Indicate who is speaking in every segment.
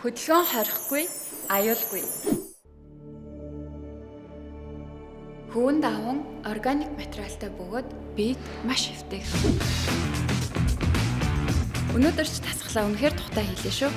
Speaker 1: Хөдөлгөөн хорихгүй, аюулгүй. Хүүн даван органик материалтай бөгөөд биед маш хэвтэй. Өнөөдөр ч тасглаа үнэхээр тухтай хэлээ шүү.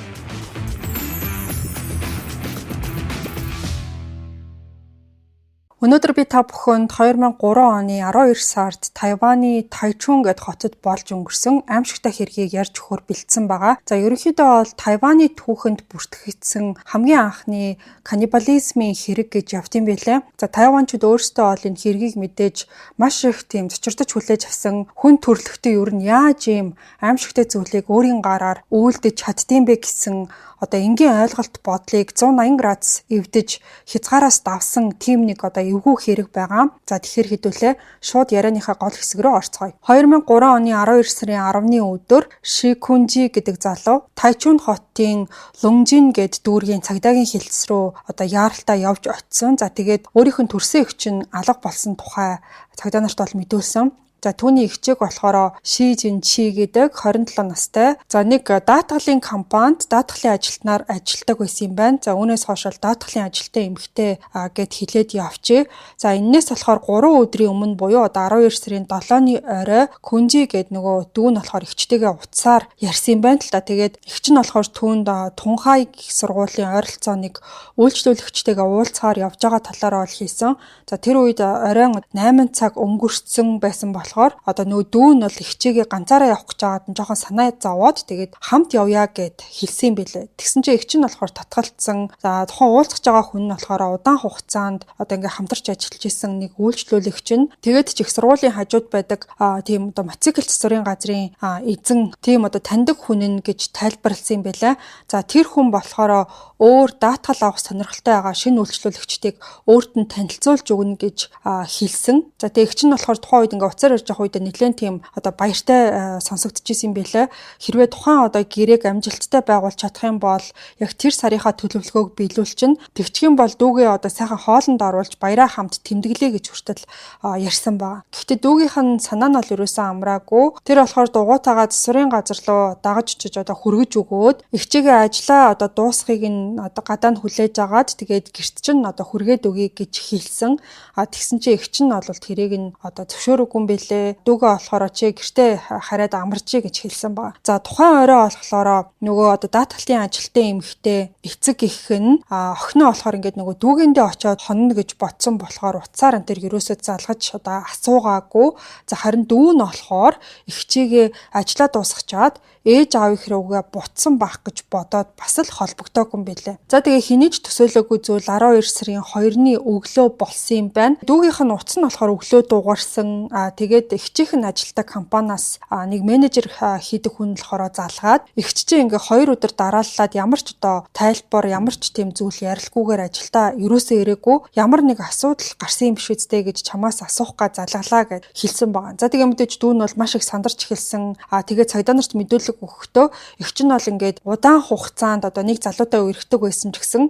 Speaker 2: Өнөөдөр би та бүхэнд 2003 оны 12 сард Тайваны Тайчун гэд хотод болж өнгөрсөн аимшигтай хэргийг ярьж өгөхөөр бэлдсэн байгаа. За ерөнхийдөө бол Тайваны түүхэнд бүртгэгдсэн хамгийн анхны каннибализмын хэрэг гэж явдсан байлээ. За тайванчууд өөрсдөө бол энэ хэргийг мэдээж маш их тийм цочирдож хүлээж авсан. Хүн төрлөختөө ер нь яаж ийм аимшигтай зүйлийг өөрийн гараар үйлдэж чаддсан бэ гэсэн одоо энгийн ойлголт бодлыг 180 градус эвдэж хязгаараас давсан тийм нэг одоо эвгүй хэрэг байгаа. За тэгэхээр хэдүүлээ шууд ярианыхаа гол хэсэг рүү орцгоё. 2003 оны 12 сарын 10-ны өдөр Ши Күнжи гэдэг залуу Тайчун хотын Лунжин гэд дүүргийн цагдаагийн хилцс рүү одоо яаралтай явж очисон. За тэгээд өөрийнх нь төрсөн эгч нь алга болсон тухай цагдаа нарт бол мэдүүлсэн. За түүний эгчийг болохоор Ши Жинчи гэдэг 27 настай. За нэг даатгалын компанид даатгалын ажилтнаар ажилладаг байсан юм байна. За үүнээс хойш даатгалын ажилтан эмэгтэй гэд хэлээд явжээ. За энэс болохоор 3 өдрийн өмнө буюу одоо 12 сарын 7-ны орой Күнжи гэд нөгөө дүү нь болохоор эгчтэйгээ утсаар ярьсан юм байна л да. Тэгээд эгч нь болохоор түүнд Тунхай их сургуулийн ойролцооныг үйлчлүүлэгчтэйгээ уулзахаар явж байгаа талаараа бол хийсэн. За тэр үед оройн 8 цаг өнгөрцөн байсан болохоор одоо нөгөө дүү нь бол эгчээгээ ганцаараа явах гэж байгаад нь жоохон санаа зовоод тэгээд хамт явъя гэд хэлсэн байлээ. Тэгсэн чинь эгч нь болохоор татгалцсан. За тухайн уулзах байгаа хүн нь болохоор удаан хугацаанд одоо ингээ хамтарч ажиллаж исэн нэг үйлчлүүлэгч нь тэгээд ч их сургуулийн хажууд байдаг тийм одоо мотоцикл засварын газрын эзэн тийм одоо таньдаг хүн нь гэж тайлбарласан юм байлаа. За тэр хүн болохоор өөр даатгал авах сонирхолтой байгаа шинэ үйлчлүүлэгчдийг өөрт нь танилцуулж өгнө гэж хэлсэн. За тэгээд эгч нь болохоор тухайн үед ингээ уцаар явах үед нэлээд тийм одоо баяртай сонсогдчихсэн юм байлаа. Хэрвээ тухайн одоо гэрээг амжилттай байгуулж чадах юм бол яг тэр сарынхаа төлөвлөгөөг биелүүлчин тэгчих юм бол дүүгээ одоо сайхан хоолнд оруулж баяраа хамт тэмдэглэе гэж хүртэл ярьсан ба. Гэхдээ дүүгийнх нь санаа нь бол ерөөсөн амраагүй. Тэр болохоор дугуйтагаа засварын газар руу дагаж очиж одоо хүргэж өгөөд эгчээгээ ажлаа одоо дуусхийг нь одоо гадаа нь хүлээж агаад тэгээд гэрт чинь одоо хүргээд өгье гэж хэлсэн. Тэгсэн чинь эгч нь бол тэрийг нь одоо зөвшөөрөөгүй юм байлээ. Дүүгээ болохоор чи гэртээ хараад амарчи гэж хэлсэн ба. За тухайн орой болохоор нөгөө одоо даатгалын ажилтан эмэгтэй эцэг гэх нь охиноо болохоор ингээд нөгөө дүүгэндээ очиод хонно гэж ботсон болохоор утсаар энэ төр ерөөсөө залгаж одоо асуугаагүй. За харин дүү нь болохоор эгчээгээ ажлаа дуусгачаад ээж аавынх руугаа бутсан байх гэж бодоод бас л холбогдоогүй юм билээ. За тэгээ хэний ч төсөөлөөгүй зүйл 12 сарын 2-ны өглөө болсон юм байна. Дүүгийнх нь утас нь болохоор өглөө дугаарсан. Тэгээд эгчийнх нь ажилтдаг компаниас нэг менежер хийдэг хүн болохоор залгаад эгч чинь ингээ 2 өдөр дарааллаад ямар ч одоо тайлбар ямар ч тийм зүйл ярилгүйгээр ажилдаа ерөөсөө ирээгүй. Ямар нэг асуудал гарсан юм биш үстэй гэж чамаас асуух га залгалаа гэж хэлсэн байгаа. За тэгээ мэдээж дүү нь бол маш их сандарч эхэлсэн. Тэгээ цагдаа нарт мэдүүлэг өгөхдөө эгч нь бол ингээд удаан хугацаанд одоо нэг залуутай үргэлжлэдэг байсан ч гэсэн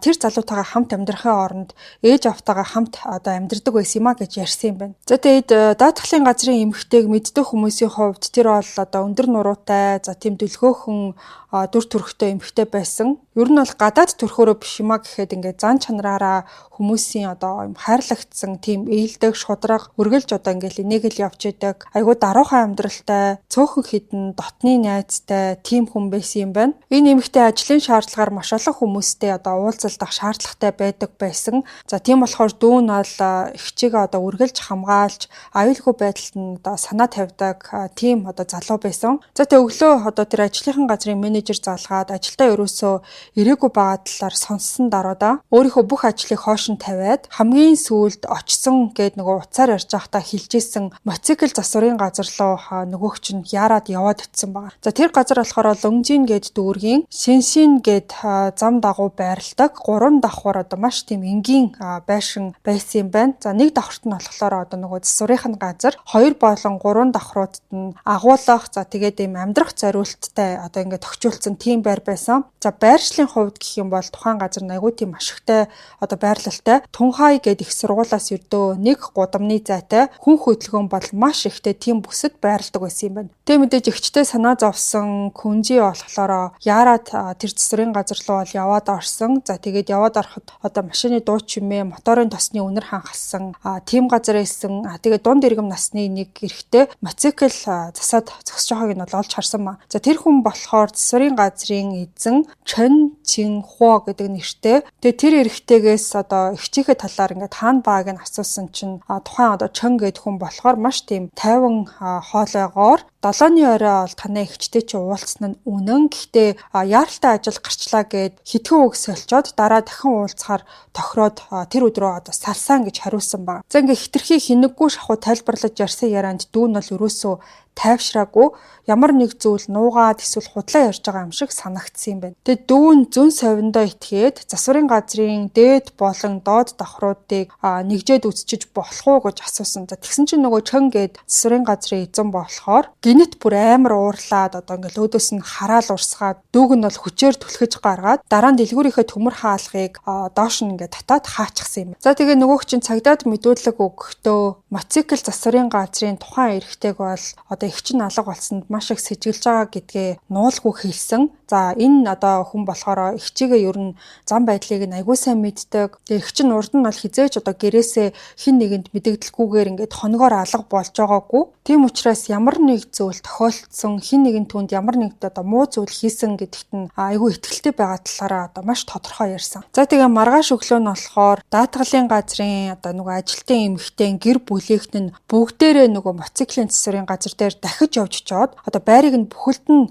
Speaker 2: тэр залуутайгаа хамт амьдрахын оронд ээж автайгаа хамт одоо амьдрдаг байсан юм а гэж ярьсан юм байна. За тэгээд даатгалын газрын эмэгтэйг мэддэг хүмүүсийн хувьд тэр бол одоо өндөр нуруутай за тийм дүлгөөхөн дүр төрхтэй эмэгтэй байсан. Ер нь бол гадаад төрхөөрөө биш юм а гэхэд ингээд зан чанараараа хүмүүсийн одоо юм хайрлагдсан тийм ээлдэг шудраг үргэлж одоо ингээд энийг л явж идэг. Айгуу даруухан амьдралтай, цөөхөн хідэн дотны найзтай тийм хүн байсан юм байна. Энэ эмэгтэй ажлын шаардлагаар маш олон хүмүүстэй одоо уулзалдах шаардлагатай байдаг байсан. За тийм болохоор дүү нь бол эгчээгээ одоо үргэлж хамгаалж аюулгүй байдалд нь одоо санаа тавьдаг тийм одоо залуу байсан. За тэг өглөө одоо тэр ажлынхан газрын менежер залгаад ажилдаа ерөөсөө ирээгүй байгаа талаар сонссон даруйда өөрийнхөө бүх ажлыг хойш нь тавиад хамгийн сүүлд очсон гэд нөгөө уцаар ярьж байхдаа хэлжсэн мотоцикл засварын газар руу нөгөөгч нь яарад яваад очсон байгаа. За тэр газар болохоор Лунжин гэд дүүргийн Синсин гэд зам дагуу байрладаг 3 давхар одоо маш тийм энгийн байшин байсан юм байна. За нэг давхарт нь болохоор одоо нөгөө засварын газар 2 болон 3 давхруудад нь агуулах за тэгээд ийм амьдрах зориулттай одоо ингээд тохижуулсан тийм байр байсан. За байршлын хувьд гэх юм бол тухайн газар айгүй тийм ашигтай одоо байрлалтай Тунхай гэд их сургуулиас ердөө нэг гудамны зайтай хүн хөдөлгөөн бол маш ихтэй тийм бүсэд байрладаг байсан юм байна. Тэг мэдээж эгчтэй санаа зовсон Күнжи болохоор яарад тэр засварын газар руу бол яваад орсон. За тэгээд яваад ороход одоо машины дуу чимээ, моторын тосны үнэр хангасан тийм газар байсан. Тэгээд дунд иргэм насны нэг эрэгтэй мотоцикл засаад зогсож байгааг нь бол олж харсан ба. За тэр хүн болохоор засварын газрын эзэн Чэн Жинхуа гэдэг нэртэй. Тэгээд тэр эрэгтэйгээс одоо эгчийнхээ талаар ингээд хаана байгааг нь асуусан чинь тухайн одоо Чэн гэдэг хүн болохоор маш тийм тайван хоолойгоор 7-ны орой бол танай эгчтэй чи уулзсан нь үнэн. Гэхдээ яаралтай ажил гарчлаа гэд хитгэн үг солиод дараа дахин уулзахаар тохироод тэр өдрөө одоо салсан гэж хариулсан баг. За ингээ хитрхи хинэггүй шахуу тайлбарлаж ярьсан ярианд дүү нь бол ерөөсөө тайвшраагүй ямар нэг зүйл нуугаад эсвэл худлаа ярьж байгаа юм шиг санагдсан юм байна. Тэгээд дүүн зүн совиндоо итгээд засварын газрын дээд болон доод давхруудыг нэгжээд үзчиж болох уу гэж асуусан. За тэгсэн чинь нөгөө Чэн гээд засварын газрын эзэн болохоор гинэт бүр амар уурлаад одоо ингээл өөдөөс нь хараал урсгаад дүүг нь бол хүчээр түлхэж гаргаад дараа нь дэлгүүрийнхээ төмөр хаалгыг доош нь ингээд татаад хаачихсан юм. За тэгээ нөгөөх чинь цагдаад мэдүүлэг өгөхдөө мотоцикл засварын газрын тухайн эрэгтэйг бол одоо эгч нь алга болсонд маш их сэжиглэж байгаа гэдгээ нуулгүй хэлсэн. За энэ одоо хүн болохоор эгчигээ ер нь зам байдлыг нь аягүй сайн мэддэг. Тэгээ эгч нь урд нь бол хизээч одоо гэрээсээ хин нэгэнд мэдэгдэлгүйгээр ингээд хоногоор алга болж байгаагүй. Тийм учраас ямар нэг зүйл тохиолдсон, хин нэгэн түнд ямар нэг одоо муу зүйл хийсэн гэдэгт нь аягүй ихтгэлтэй байгаа талаараа одоо маш тодорхой ярьсан. За тэгээ маргааш өглөө нь болохоор даатгалын газрын одоо нөгөө ажилтны эмэгтэй гэр бүлийнх нь бүгдээрээ нөгөө мотоциклийн засварын газар дээр дахиж явж чаад одоо байрыг нь бүхэлд нь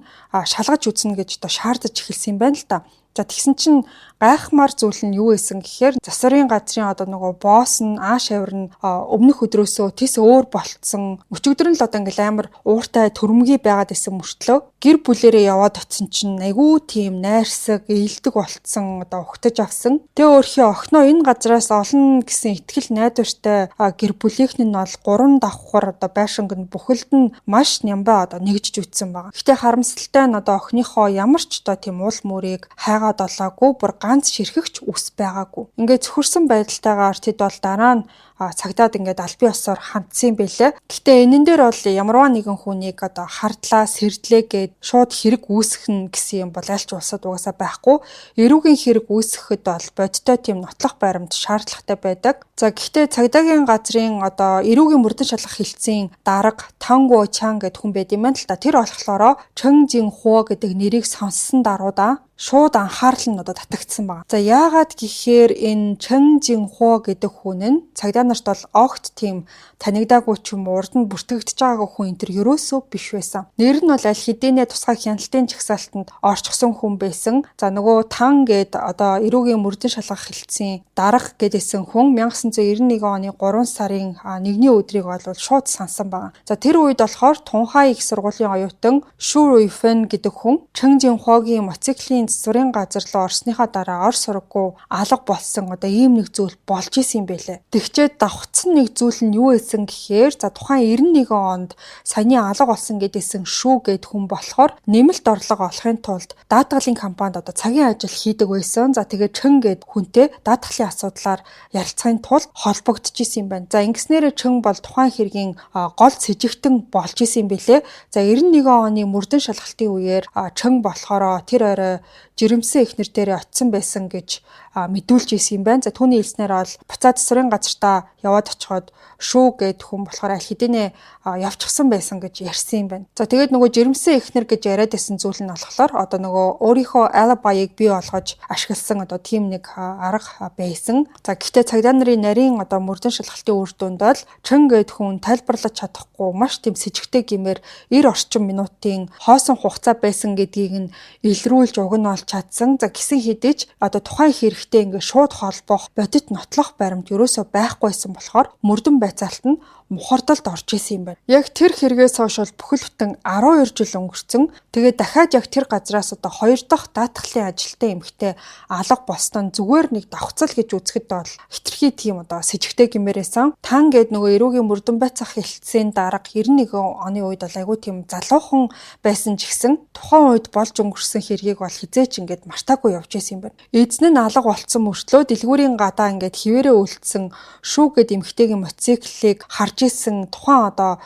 Speaker 2: шалгаж үзнэ гэж одоо шаардаж эхэлсэн юм байна л да. За тэгсэн чинь гайхмаар зүйл нь юу байсан гэхээр засварын газрын одоо нөгөө босс нь ааш авир нь өмнөх өдрөөсөө тис өөр болцсон. Өчигдөр нь л одоо ингээл амар ууртай төрөмгий байгаад исэн мөртлөө гэр бүлэрээ яваад очсон чинь айгүй тийм найрсаг, ээлдэг болцсон одоо ухтаж авсан. Тэгээ өөрхий охиноо энэ газраас олно гэсэн итгэл найдвартай гэр бүлийнх нь бол 3 давхар одоо байшинг нь бүхэлд нь маш нямбаа одоо нэгжиж үтсэн байгаа. Гэхдээ харамсалтай нь одоо охиныхоо ямар ч одоо тийм уул мөрийг хайгаад олоогүй бүр ганц ширхэгч үс байгаагүй. Ингээд зөвхөрсөн байдалтайгаар тэд бол дараа нь цагдаад ингээд албан ёсоор хандсан байлээ. Гэхдээ энэн дээр бол ямарваа нэгэн хүнийг одоо хардлаа, сэрдлээ гэд шууд хэрэг үүсгэх гэсэн юм бол альч улсад угаасаа байхгүй. Эрүүгийн хэрэг үүсгэхэд бол бодиттой тийм нотлох баримт шаардлагатай байдаг. За гэхдээ цагдаагийн газрын одоо эрүүгийн мөрдөн шалгах хэлтсийн дарга Танго Чан гэдэг хүн байд юм байна л да. Тэр болохлоороо Чэн Жинхуа гэдэг нэрийг сонссон даруйда шууд анхаарал нь одоо татагдсан байна. За яагаад гэхээр энэ Чэн Жинхуа гэдэг хүн нь цагдаа нарт бол огт тийм танигдаагүй ч юм урд нь бүртгэгдэж байгаагүй хүн энэ төр ерөөсөө биш байсан. Нэр нь бол аль хэдийнэ тусгай хяналтын жагсаалтанд орчихсон хүн байсан. За нөгөө Тан гээд одоо эрүүгийн мөрдөн шалгах хэлтсийн дарга гэдээсэн хүн 1991 оны 3 сарын 1-ний өдрийг бол шууд сансан байна. За тэр үед болохоор Тунхай их сургуулийн оюутан Шу Руйфэн гэдэг хүн Чэн Жинхуагийн мотоциклийн засварын газар руу орсныхаа дараа ор сураггүй алга болсон одоо ийм нэг зүйл болж исэн юм байлээ. Тэгчээд давхцсан нэг зүйл нь юу байсан гэхээр за тухайн 91 онд саяны алга болсон гэдээсэн Шу гэд хүн болохоор нэмэлт орлого олохын тулд даатгалын компанид одоо цагийн ажил хийдэг байсан. За тэгээд Чэн гэд хүнтэй даатгалын асуудлаар ярилцахын тулд холбогдчихсэн юм байна. За ингэснээр Чэн бол тухайн хэргийн гол сэжигтэн болж исэн юм бэлээ. За 91 оны мөрдөн шалгалтын үеэр Чэн болохоор тэр орой жирэмсэн эхнэр дээрээ очисон байсан гэж мэдүүлж ирсэн юм байна. За түүний хэлснээр бол буцаад засварын газартаа яваад очиход Шу гэд хүн болохоор аль хэдийнэ явчихсан байсан гэж ярьсан юм байна. За тэгээд нөгөө жирэмсэн эхнэр гэж яриад байсан зүйл нь болохоор одоо нөгөө өөрийнхөө алибаийг бий болгож ашигласан одоо тийм нэг арга байсан. За гэхдээ цагдаа нарын нарийн одоо мөрдөн шалгалтын үр дүнд бол Чэн гэд хүн тайлбарлаж чадахгүй маш тийм сэжигтэй гэмээр 90 орчим минутын хоосон хугацаа байсан гэдгийг нь илрүүлж угнаалж чадсан. За гисэн хэдиж одоо тухайн хэрэгтэй ингээ шууд холбох бодит нотлох баримт ерөөсөө байхгүйсэн болохоор мөрдөн байцаалт нь мухардалд орж исэн юм байна. Яг тэр хэрэгээс хойш бол бүхэл бүтэн 12 жил өнгөрцөн. Тэгээд дахиад яг тэр газраас одоо 2 дахь даатгалын ажилтан эмэгтэй алга болсноо зүгээр нэг давхцал гэж үзэхэд бол хитрхи тийм одоо сэжигтэй гэмээрээсэн. Тан гээд нөгөө эрүүгийн мөрдөн байцаах хэлтсийн дарга 91 оны үед бол айгүй тийм залуухан байсан ч гэсэн тухайн үед болж өнгөрсөн хэргийг бол хизээч ингээд мартаагүй явж исэн юм байна. Эзэн нь алга болцсон мөртлөө дэлгүүрийн гадаа ингээд хിവэрэ үлдсэн Шу гээд эмэгтэйгийн мотоциклыг харж гарч исэн тухайн одоо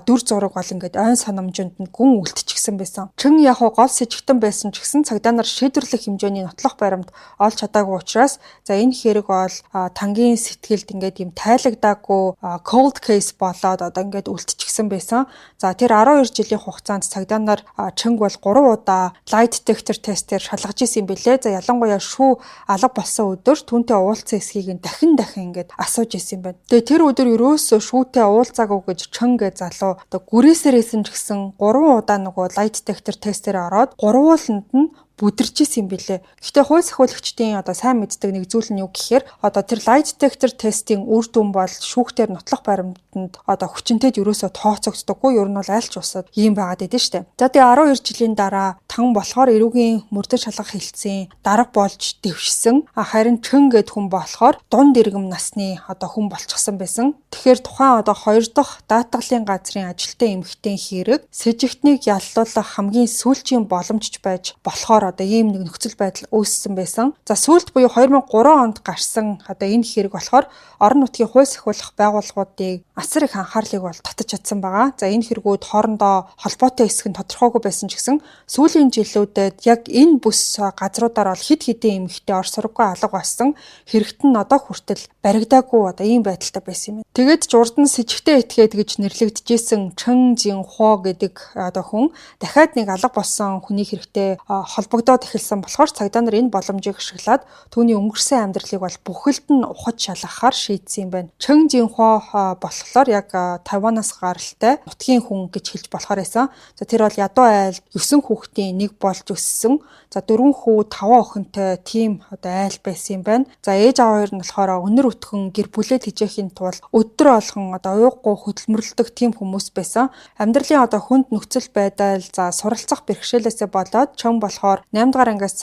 Speaker 2: дүр зураг бол ингээд ойн санамжинд нь гүн үлдчихсэн байсан. Чин яг гол сэжигтэн байсан ч гэсэн цагдаа нар шийдвэрлэх хэмжээний нотлох баримт олж чадаагүй учраас за энэ хэрэг бол тангийн сэтгэлд ингээд юм тайлагдаагүй cold case болоод одоо ингээд үлдчихсэн байсан. За тэр 12 жилийн хугацаанд цагдаа нар Чинг бол 3 удаа lie detector тестээр шалгаж исэн юм билээ. За ялангуяа шүү алга болсон өдөр түүнтэй уулзсан эсхийг нь дахин ингээд асууж исэн юм байна. Тэгээ тэр өдөр ерөөсөө шүүтэй уулзаагүй гэж Чинг гэ залуу одоо гүрээсээр исэн ч гэсэн 3 удаа нөгөө lie detector тестээр ороод 3 ууланд нь бүдэрч исэн юм билээ. Гэхдээ хууль сахиулагчдын одоо сайн мэддэг нэг зүйл нь юу гэхээр одоо тэр lie detector тестийн үр дүн бол шүүхтэр нотлох баримтанд одоо хүчинтэд ерөөсөө тооцогддоггүй. Ер нь бол аль ч усад ийм байгаад идэв штэ. За тэгээ 12 жилийн дараа тан болохоор эрүүгийн мөрдөн шалгах хэлцээ дарга болж дэвшсэн. Харин Чин гэд хүн болохоор дунд иргэм насны одоо хүн болчихсон байсан. Тэгэхээр тухайн одоо 2 дахь даатгалын газрын ажилтны эмэгтэй хэрэг сэжигтнийг яллуулах хамгийн сүүлчийн боломжч байж болохоор одоо ийм нэг нөхцөл байдал үүссэн байсан. За сүүлд буюу 2003 онд гарсан одоо энэ хэрэг болохоор орон нутгийн хууль сахиулах байгууллагуудыг асар их анхаарлыг бол татаж чадсан байгаа. За энэ хэрэгүүд хоорондоо холбоотой эсэх нь тодорхойгүй байсан ч гэсэн сүүлийн жилүүдэд яг энэ бүс газруудаар бол хэд хэдэн эмэгтэй ор сургаггүй алга болсон. Хэрэгт нь одоо хүртэл баригдаагүй одоо ийм байдалтай байсан юм. Тэгээд журдан сэжигтэй этгээд гэж нэрлэгдэжсэн Чин Жинхуа гэдэг одоо хүн дахиад нэг алга болсон хүний хэрэгтэй холбогдоод эхэлсэн болохоор цагдаа нар энэ боломжийг ашиглаад түүний өнгөрсөн амьдралыг бол бүхэлд нь ухаж шалгахаар шийдсэн юм байна. Чин Жинхуа болохоор яг Тайванаас гаралтай нутгийн хүн гэж хэлж болохоор байсан. За тэр бол ядуу айл 9 хүүхдийн нэг болж өссөн. За 4 хүү 5 охинтой тийм одоо айл байсан юм байна. За ээж аваа хоёр нь болохоор өнөр өтгөн гэр бүлээ тэжээхийн тулд өдөр болгон одоо уйггүй хөдөлмөрлөдөг тийм хүмүүс байсан. Амьдралын одоо хүнд нөхцөл байдал за суралцах бэрхшээлээсээ болоод Чин болохоор 8 дугаар ангиас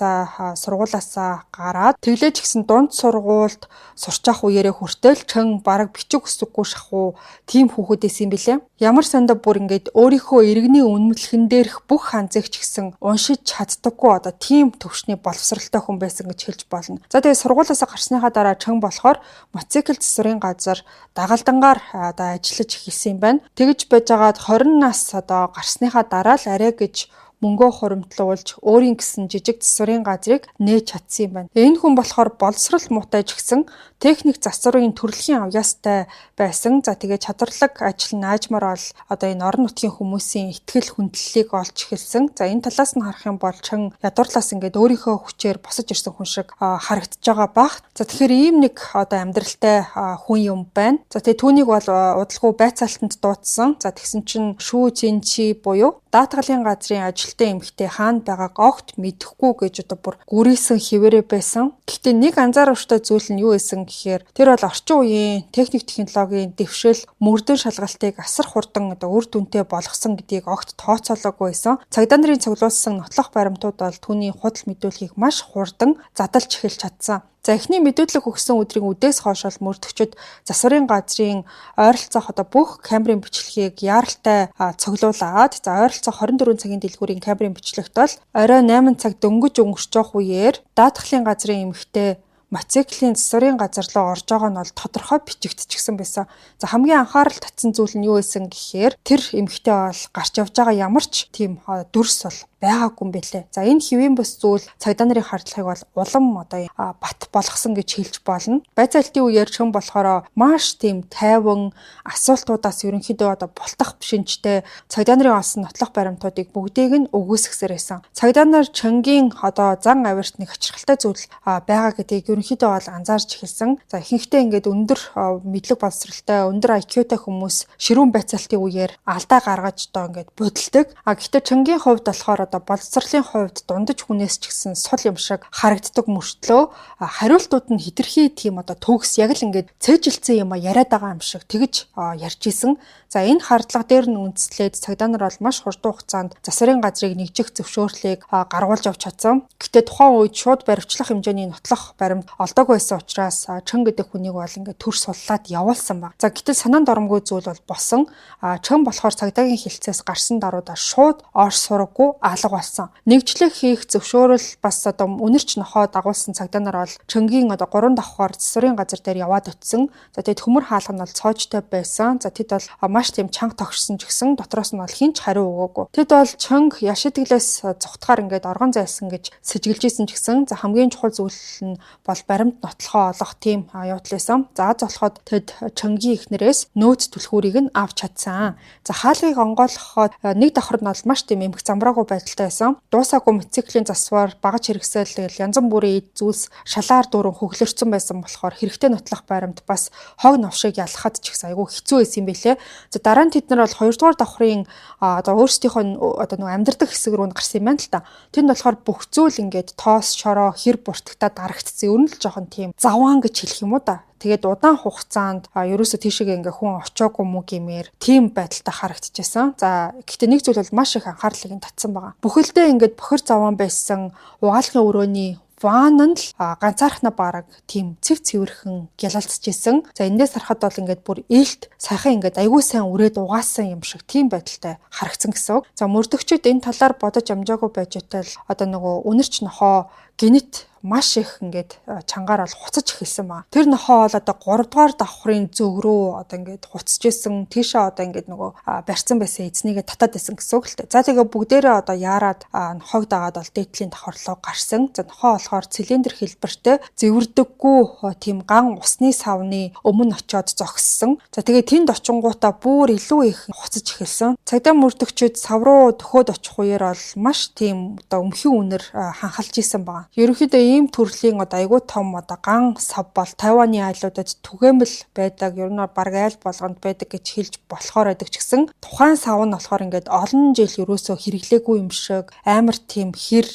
Speaker 2: сургуулаасаа гараад тэглэж гисэн дунд сургуульд сурч авах үеэрээ хүртэл Чин бараг бичиг өсвөггүй шахуу тийм хүүхэдээс юм билээ. Ямар сандаа бүр ингээд өөрийнхөө иргэний үнэмлэхэн дээрх бүх ханзыг ч гэсэн уншиж чаддаггүй одоо тийм төвшний боловсралтай хүн байсан гэж хэлж болно. За тэгээ сургуулаасаа гарсныхаа дараа Чин болохоор мотоцикл засварын газар дагалдангаар одоо ажиллаж эхэлсэн юм байна. Тэгж байжгаад 20 нас одоо гарсныхаа дараа л арай гэж мөнгөө хуримтлуулж өөрийн гэсэн жижиг засварын газрыг нээж чадсан юм байна. Энэ хүн болохоор боловсрал муутай ч гэсэн техник засварын төрөлхийн авьяастай байсан. За тэгээ чадварлаг ажил наажмаар бол одоо энэ орон нутгийн хүмүүсийн итгэл хүндлэлийг олж эхэлсэн. За энэ талаас нь харах юм бол Чин ядуурлаас ингээд өөрийнхөө хүчээр босож ирсэн хүн шиг харагдаж байгаа бах. За тэгэхээр ийм нэг одоо амьдралтай хүн юм байна. За тэгээ түүнийг бол удалгүй байцаалтанд дуудсан. За тэгсэн чинь Шүү Жинчи буюу даатгалын газрын ажилтны эмэгтэй хаана байгааг огт мэдэхгүй гэж одоо бүр гүрийсэн хിവэрэ байсан. Гэхдээ нэг анзааруулжтай зүйл нь юу байсан гэхээр тэр бол орчин үеийн техник технологийн дэвшил мөрдөн шалгалтыг асар хурдан одоо үр дүнтэй болгосон гэдгийг огт тооцоолоогүй байсан. Цагдаа нарын цуглуулсан нотлох баримтууд бол түүний худал мэдүүлгийг маш хурдан задалж эхэлж чадсан. За эхний мэдүүлэг өгсөн өдрийн үдээс хойш бол мөрдөгчд засварын газрын ойролцоох одоо бүх камерын бичлэгийг яаралтай цуглуулад за ойролцоох 24 цагийн дэлгүүрийн камерын бичлэгт бол орой 8 цаг дөнгөж өнгөрч явах үеэр даатгалын газрын эмэгтэй мотоциклийн засварын газар руу орж байгаа нь бол тодорхой бичигдчихсэн байсан. За хамгийн анхаарал татсан зүйл нь юу байсан гэхээр тэр эмэгтэй бол гарч явж байгаа ямар ч тийм дүрс бол байгаагүй юм бэлээ. За энэ хэвийн бус зүйл цагдаа нарын хардлагыг бол улам одоо бат болгосон гэж хэлж болно. Байцаалтын үеэр Чин болохоор маш тийм тайван асуултуудаас ерөнхийдөө одоо бултах шинжтэй цагдаа нарын олсон нотлох баримтуудыг бүгдийг нь өгөөсгсээр байсан. Цагдаа нар Чингийн одоо зан авирт нэг очирхалтай зүйл байгаа гэдгийг ерөнхийдөө бол анзаарч эхэлсэн. За ихэнхдээ ингээд өндөр мэдлэг боловсралтай, өндөр IQ-тай хүмүүс ширүүн байцаалтын үеэр алдаа гаргаж одоо ингээд бодолдог. Гэхдээ Чингийн хувьд болохоор одоо боловсролын хувьд дундаж хүнээс ч гэсэн сул юм шиг харагддаг мөртлөө хариултууд нь хэтэрхий тийм одоо төгс яг л ингээд цээжилсэн юм яриад байгаа юм шиг тэгж ярьж исэн. За энэ хардлага дээр нь үндэслээд цагдаа нар бол маш хурдан хугацаанд засварын газрыг нэгжих зөвшөөрлийг гаргуулж авч чадсан. Гэхдээ тухайн үед шууд баривчлах хэмжээний нотлох баримт олдоогүй байсан учраас Чөн гэдэг хүнийг бол ингээд төр суллаад явуулсан баг. За гэтэл санаанд оромгүй зүйл бол босон. Чөн болохоор цагдаагийн хилцээс гарсан даруйда шууд орс сураггүй алга болсон. Нэгжлэг хийх зөвшөөрөл бас одоо үнэрч нохоо дагуулсан цагдаа нар бол Чөнгийн одоо 3 давхар засварын газар дээр яваад утсан. За тэгээд төмөр хаалга нь бол цоожтой байсан. За тэд бол маш тийм чанга тогшсон ч гэсэн дотроос нь бол хинч хариу өгөөгүй. Тэд бол Чөнг яшидэглээс зүгтгаар ингээд оргон зайлсан гэж сэжиглэж исэн ч гэсэн за хамгийн чухал зүйл нь бол баримт нотлохоо олох тийм явдал байсан. За золхоод тэд Чөнгийн эхнэрээс нөөц түлхүүрийг нь авч чадсан. За хаалгыг онгойлгоход нэг давхар нь бол маш тийм эмх замбраагүй байдалтай байсан. Дуусаагүй мотоциклийн засвар багаж хэрэгсэл янз бүрийн эд зүйлс шалаар дүүрэн хөглөрцөн байсан болохоор хэрэгтэй нотлох баримт бас хог новшиг ялахад ч ихсэн айгүй хэцүү байсан юм билэ. За дараа нь тэд нар бол 2 дугаар давхрын одоо өөрсдийнхөө одоо нэг амьдардаг хэсэг рүү гарсан юм байна л та. Тэнд болохоор бүх зүйл ингээд тоос, шороо, хэр буртагтаад гарагдсан. Ер нь л жоохон тийм заваан гэж хэлэх юм уу да. Тэгээд удаан хугацаанд ерөөсө тийшээгээ ингээ хүн очоогүй мүү гэмээр тийм байдалтай харагдчихсан. За гэхдээ нэг зүйл бол маш их анхаарлыг нь татсан байгаа. Бүхэлдээ ингээд бохир заваан байсан угаалгын өрөөний ван нь л ганцаархнаа бараг тийм цэв цэвэрхэн гялалцж исэн. За эндээс харахад бол ингээд бүр ээлт сайхан ингээд айгүй сайн үрээд угаасан юм шиг тийм байдалтай харагдсан гэсэн үг. За мөрдөгчд энэ талаар бодож амжаагүй байж тал одоо нөгөө үнэрч нохоо гинэт маш их ингээд чангаар бол хуцаж эхэлсэн ба. Тэр нохоо бол одоо 3 дугаар давхрын зөв рүү одоо ингээд хуцж исэн. Тийшээ одоо ингээд нөгөө барьсан байсан эзнийгээ татаад байсан гэсэн үг л дээ. За тэгээ бүгдээрээ одоо яарад нохоог дагаад бол дээдлийн давхар руу гарсан. За нохоо болохоор цилиндр хэлбэртэй зэвэрдэггүй тийм ган усны савны өмнө очиод зогссон. За тэгээ тэнд очингуудаа бүр илүү их хуцаж эхэлсэн. Цагдаа мөрдөгчид сав руу төхөөд очих үеэр бол маш тийм одоо өмхий үнэр ханхалж исэн байгаа. Ерөнхийдөө ийм төрлийн одоо айгүй том одоо ган сав бол Тайваны айлуудад түгээмэл байдаг. Ер нь баг айл болгонд байдаг гэж хэлж болохоор байдаг ч гэсэн тухайн сав нь болохоор ингээд олон жил ерөөсөө хэрэглээгүй юм шиг амар тийм хэр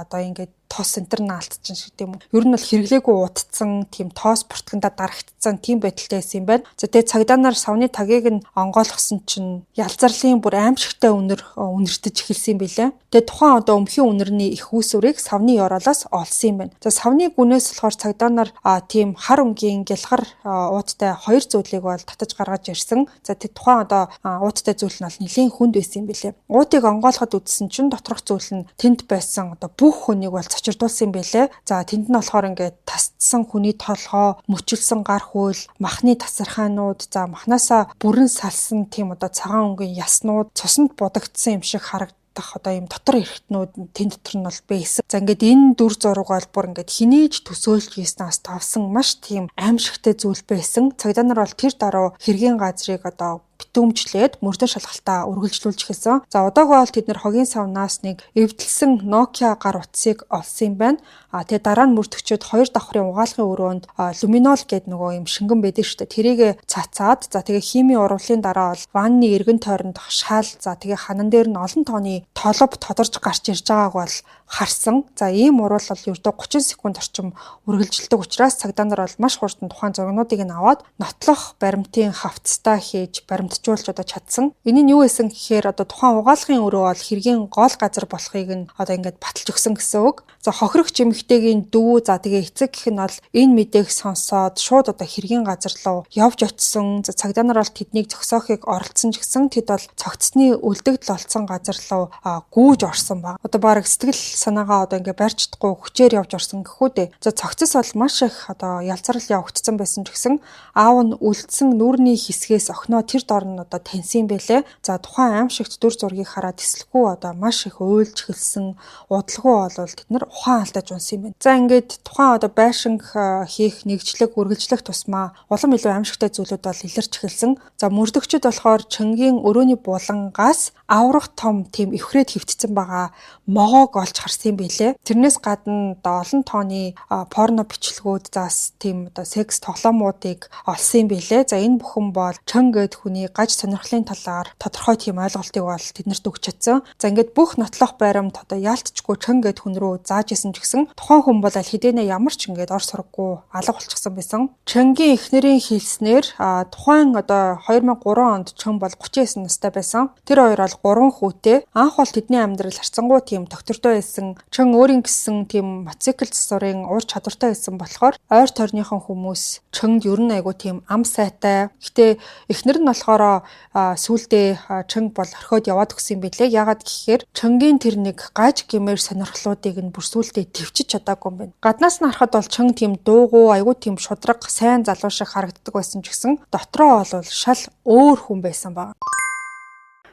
Speaker 2: одоо ингээд тоос интернаалтчин шиг тийм үү. Ер нь бол хэрэглээгүй удцсан тийм тоос буртгандаа дарагдсан тийм байдалтай байсан юм байна. За тэгээ цагдаа нар савны тагийг нь онгойлгосон чинь ялзарлын бүр аимшигтай үнэртэж эхэлсэн юм билээ. Тэгээ тухайн одоо өмхийн үнэрний их үүсвэрийг савны ёроолоос олсон юм байна. За савны гүнээс болохоор цагдаа нар тийм хар өнгийн гялхар ууттай хоёр зүйлийг бол татаж гаргаж ирсэн. За тэг тухайн одоо ууттай зүйл нь бол нэлийн хүнд байсан юм билээ. Уутыг онгойлгоход үзсэн чинь доторх зүйл нь тэнд байсан одоо бүх хүнийг бол цочирдуулсан юм байлээ. За тэнд нь болохоор ингээд тасцсан хүний толгоо, мөчилсөн гар хөл, махны тасархаанууд, за махнасаа бүрэн салсан тийм одоо цагаан өнгийн яснууд, цуснд будагдсан юм шиг одоо ийм дотор эрхтнүүд тэн дотор нь бол байсан. За ингээд энэ дүр зураг бол бүр ингээд хинээж төсөөлж хийснээс тавсан маш тийм аимшигтай зүйл байсан. Цагдаа нар бол тэр дараа хэргийн газрыг одоо битүүмжлээд мөрдөн шалгалтаа үргэлжлүүлж эхэлсэн. За одоогүй бол тэд нэр хогийн савнаас нэг эвдэлсэн Nokia гар утсыг олсон юм байна. Тэгээ дараа нь мөрдөгчөд 2 давхрын угаалгын өрөөнд люминол гэдэг нөгөө юм шингэн байдаг шүү дээ. Тэрийг цацаад за тэгээ химийн урвалын дараа бол ванны эргэн тойронд шаал за тэгээ ханан дээр нь олон тооны толб тодорж гарч ирж байгааг бол харсан. За ийм урвал бол ердөө 30 секунд орчим үргэлжилдэг учраас цагдаа нар бол маш хурдан тухайн зургнуудыг нь аваад нотлох баримтын хавцтай хийж баримтжуулж одоо чадсан. Энэ нь юу байсан гэхээр одоо тухайн угаалгын өрөө бол хэргийн гол газар болохыг нь одоо ингээд баталж өгсөн гэсэн үг. За хохирогч эмэгтэйгийн дүү за тэгээ эцэг гэх нь бол энэ мэдээг сонсоод шууд одоо хэргийн газар руу явж очисон. За цагдаа нар бол тэднийг зогсоохыг оролцсон ч гэсэн тэд бол цогцсны үлдэгдэл олцсон газар руу гүүж орсон баг. Одоо баг сэтгэл санаагаа одоо ингээ барьж чадахгүй хүчээр явж орсон гэхүү дээ. За цогцос бол маш их одоо ялцрал явагдсан байсан ч гэсэн аав нь үлдсэн нүүрний хэсгээс охиноо тэр дор нь одоо таньсан байлээ. За тухайн аимшигт дүр зургийг хараад тэслэхгүй одоо маш их уйлж эхэлсэн. Удалгүй болвол тэд нар ухаан алдаж унсан юм байна. За ингээд тухайн одоо байшинг хийх нэгжлэг үргэлжлэх тусмаа улам илүү аимшигтай зүйлүүд бол илэрч эхэлсэн. За мөрдөгчд болохоор Чөнгийн өрөөний булангаас аврах том тийм эвхрээд хөвтцэн байгаа могоог олж харсан юм билээ. Тэрнээс гадна олон тооны порно бичлэгүүд заас тийм одоо секс тоглоомуудыг олсон юм билээ. За энэ бүхэн бол Чөн гэд хүний орны гаж сонирхлын талаар тодорхой тийм ойлголтыг бол тэднэрт өгч чадсан. За ингээд бүх нотлох байрамд одоо яалтчгүй чон гэд хүн рүү зааж исэн ч гэсэн тухайн хүн бол аль хэдийнэ ямар ч ингээд ор сургаггүй алга болчихсон байсан. Чонгийн эхнэрийн хэлснээр тухайн одоо 2003 онд чон бол 39 настай байсан. Тэр хоёр бол 3 хүүтэй. Анх бол тэдний амьдрал харцангуй тийм доктортой байсан. Чон өөрийн гэсэн тийм мотоцикл засварын ур чадвартай байсан болохоор ойр тойрныхон хүмүүс чонд ер нь айгу тийм ам сайтай. Гэтэ эхнэр нь болохоор сүүлдээ чонг бол орхиод яваад өгсөн юм билээ. Ягаад гэхээр чонгийн тэр нэг гаж гэмээр сонирхлуудыг нь бүр сүүлдээ төвчж чадаагүй юм байна. Гаднаас нь харахад бол чон тийм дуугүй, айгу тийм шудраг, сайн залуу шиг харагддаг байсан ч гэсэн дотроо бол шал өөр хүн байсан баг.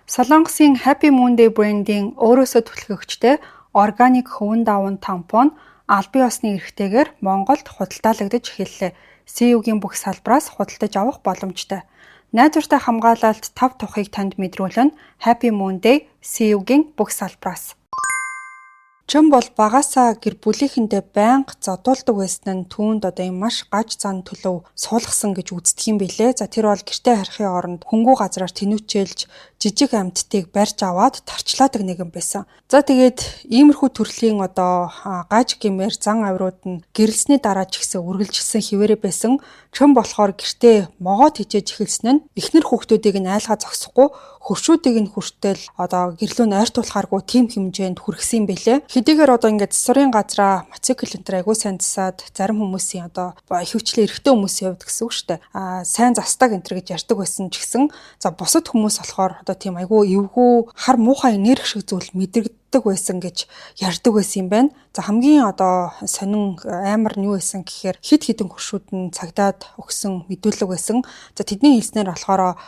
Speaker 2: Солонгосын Happy Moon Day брендийн өөрөөсөө түлхэгчтэй органик хөвөн даван тампон аль бие усны эрхтэйгээр Монголд худалдаалагдаж эхэллээ. CU-гийн бүх салбараас худалдаж авах боломжтой. Найдвартай хамгаалалт 5 тухыг танд мэдрүүлэн Happy Moon Day CU-гийн бүх салбараас. Чон бол багасаа гэр бүлийнхэндээ байнга зодуулдаг байсан нь түүнд одоо юм маш гаж зан төлөв суулгасан гэж үздэг юм билээ. За тэр бол гэртээ харихын оронд хөнгүү газраар тэнүүчэлж жижиг амьтдыг барьж аваад тарчлаадаг нэгэн байсан. За тэгээд иймэрхүү төрлийн одоо гаж гэмээр зан авирууд нь гэрэлсний дараа ч гэсэн үргэлжилсэн хിവэрэ байсан. Чон болохоор гэртээ могоод хичээж эхэлсэн нь эхнэр хүүхдүүдийг нь айлгаа зогсохгүй хөршүүдийг нь хүртэл одоо гэрлүүн ойртуулахааргүй тийм хэмжээнд хүргэсэн юм билээ. Хэдийгээр одоо ингээд засварын газраа мотоцикл энтер айгуу сайн засаад зарим хүмүүсийн одоо ихэвчлэн эрэгтэй хүмүүсийн хувьд гэсэн үг шүү дээ. Сайн застаг энтер гэж ярьдаг байсан ч гэсэн за бусад хүмүүс болохоор одоо тийм айгуу эвгүй хар муухай энерги шиг зүйл мэдэрдэг байсан гэж ярьдаг байсан юм байна. За хамгийн одоо сонин амар нь юу байсан гэхээр хид хідэн хуршууд нь цагдаад өгсөн мэдүүлэг байсан. За тэдний хэлснээр болохоор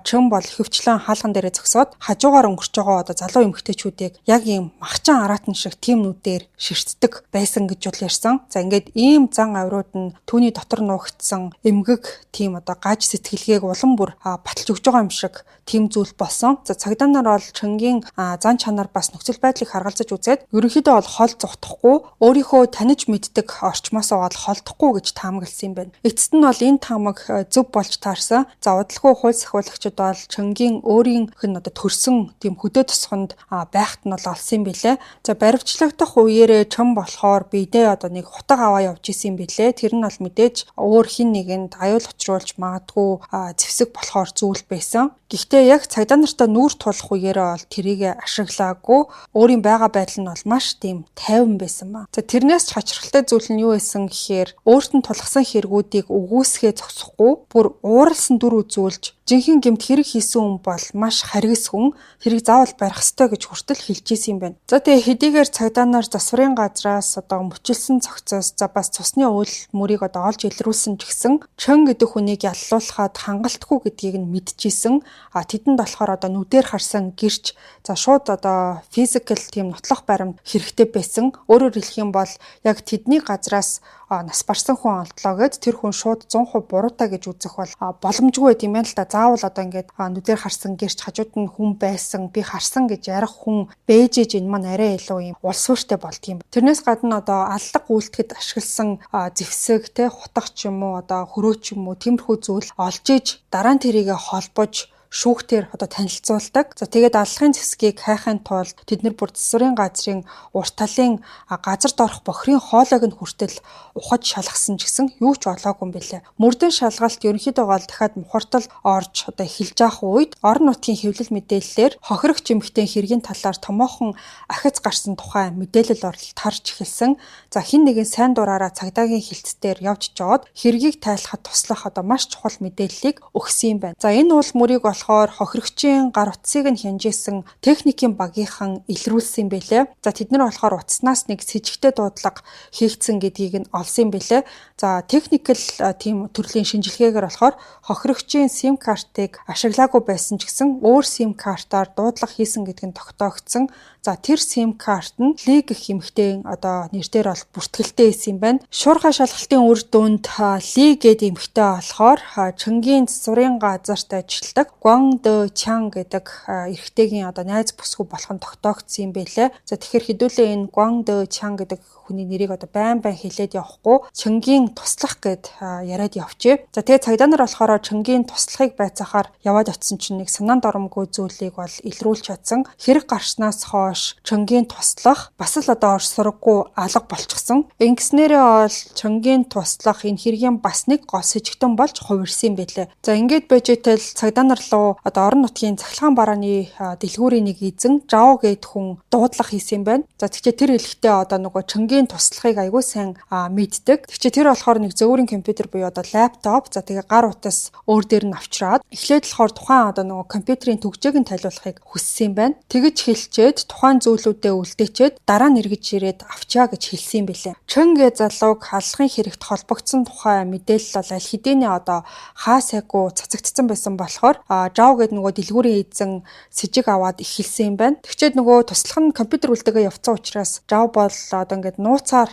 Speaker 2: чон бол ихэвчлэн хаалган дээрээ зогсоод хажуугаар өнгөрч байгаа одоо залуу эмэгтэйчүүдийг яг ийм махчаан араатан шиг тиймнүүдээр ширтдэг байсан гэж бол ярьсан. За ингээд ийм зан авирууд нь түүний дотор нуугдсан эмгэг тийм одоо гаж сэтгэлгээг улам бүр баталж өгж байгаа юм шиг тийм зүйл болсон. За цагдаа нар бол чонгийн зан чанар бас нөхцөл байдлыг харгалзаж үзээд ерөнхийдөө бол хол зогтохгүй өөрийнхөө таних мэддэг орчмоосоо бол холдохгүй гэж таамагласан юм байна. Эцэст нь бол энэ таамаг зөв болж таарсан. За удалгүй хууль сахиулагчид бол чонгийн өөрийнх нь одоо төрсөн тийм хөдөө тосгонд байхт нь бол олсон юм билээ. За баривчлагдах үеэрээ чон болохоор бидээ одоо нэг хутаг аваа явж исэн юм билээ. Тэр нь бол мэдээж өөр хин нэгэнд аюул учруулж магадгүй зэвсэг болохоор зүйл байсан. Гэхдээ яг цагдаа нартай нүүр тулах үеэрээ бол тэрийг ашиглаагүй өөрийн байгаа байдал нь бол маш тийм тайван байсан ба. За тэрнээс ч хачирхалтай зүйл нь юу байсан гэхээр өөрт нь тулгсан хэрэгүүдийг үгүйсгээ зогсохгүй бүр ууралсан дүр үзүүлж жинхэнэ гэмт хэрэг хийсэн хүн бол маш харгас хүн тэрийг заавал барих ёстой гэж хүртэл хэлж ийсэн юм байна. За тэгээ хэдийгээр цагдаа нар засварын газраас одоо мөчилсөн цогцоос за бас цусны уул мөрийг одоо олж илрүүлсэн ч гэсэн чон гэдэг хүнийг яллуулахад хангалтгүй гэдгийг нь мэдчихсэн. Тэдэнд болохоор одоо нүдээр харсан гэрч за шууд одоо физикал тийм нотлох баримт хэрэгтэй байсан. Өөрөөр хэлэх юм бол яг тэдний газраас нас барсан хүн олдлоо гэд тэр хүн шууд 100% буруутай гэж үзэх бол боломжгүй юм байна л да. Заавал одоо ингээд нүдээр харсан гэрч хажууд нь хүн байсан би харсан гэж ярих хүн бэжэж энэ маань арай илүү юм улс суурьтай болдгийм. Тэрнээс гадна одоо аллах үйлдэхэд ашигласан зэвсэг те хутах ч юм уу одоо хөрөө ч юм уу тиймэрхүү зүйл олж иж дараа нь тэрийг холбож шүүхтэр одоо танилцуулдаг. За тэгээд аллахын зэвсгийг хайхын тулд тэд нар бүр засварын газрын урт талын газар доорх бохирын хоолойг нь хүртэл ухаж шалгасан ч гэсэн юу ч олоогүй юм билээ. Мөрдөн шалгалт ерөнхийдөө гол дахиад мухартал орж одоо эхэлж явах үед орон нутгийн хэвлэл мэдээллээр хохирогч эмэгтэй хэргийн талаар томоохон ахиц гарсан тухай мэдээлэл оролт тарж эхэлсэн. За хин нэгэн сайн дураараа цагдаагийн хилцээр явж жоод хэргийг тайлахад туслах одоо маш чухал мэдээллийг өгсөн юм байна. За энэ уул мөрийг болохоор хохирогчийн гар утсыг нь хянжсэн техникийн багийнхан илрүүлсэн байлээ. За тэд нар болохоор утаснаас нэг с ิจ гтэй дуудлага хийгдсэн гэдгийг нь олсон байлээ. За техникэл тийм төрлийн шинжилгээгээр болохоор хохирогчийн сим картыг ашиглаагүй байсан ч гэсэн өөр сим картаар дуудлага хийсэн гэдг нь тогтоогдсон. За тэр сим карт нь Ли гэх эмэгтэй одоо нэрээр бол бүртгэлтэй байсан юм байна. Шуурхай шалгалтын үр дүнд Ли гэдэг эмэгтэй болохоор Чонгийн засварын газарт ажилладаг Гуан Дэ Чан гэдэг эрэгтэйгийн одоо найз бүсгүй болох нь тогтоогдсон юм байлээ. За тэгэхээр хэдүүлээ энэ Гуан Дэ Чан гэдэг хүний нэрийг одоо байн хэлээд явахгүй Чөнгийн туслах гэд яриад явчихъя. За тэгээ цагдаа нар болохоор Чөнгийн туслахыг байцаахаар яваад очисон чинь нэг санаанд оромгүй зүйлийг бол илрүүлж чадсан. Хэрэг гарснаас хойш Чөнгийн туслах бас л одоо орш сургаггүй алга болчихсон. Ингэснээрээ бол Чөнгийн туслах энэ хэргийн бас нэг гол сэжигтэн болж хувирсан юм байлээ. За ингээд байжээтэл цагдаа нар руу одоо орон нутгийн цахилгаан барааны дэлгүүрийн нэг эзэн Жао гэд хүн дуудлага хийсэн юм байна. За тэгчээ тэр хэлэхдээ одоо нөгөө Чөнгийн туслахыг аягүй сайн мэддэг. Тэгчээ тэр болохоор нэг зөөврийн компьютер буюу одоо лаптоп за тэгээ гар утас өөр дээр нь авчраад эхлээд болохоор тухайн одоо нөгөө компьютерийн түгжээг нь тайлуулахыг хүссэн юм байна. Тэгэж хэлчээд тухайн зүйлүүдэд үлдээчээд дараа нь эргэж ирээд авчаа гэж хэлсэн юм билээ. Чөнгээ залууг халахын хэрэгт холбогдсон тухай мэдээлэл бол аль хэдийнэ одоо хаа сайгүй цацагдсан байсан болохоор Жао гэд нөгөө дэлгүүрийн эзэн сэжиг аваад эхэлсэн юм байна. Тэгчээд нөгөө туслах нь компьютер үлдээгээ явцсан учраас Жао бол одоо ингээд нууцаар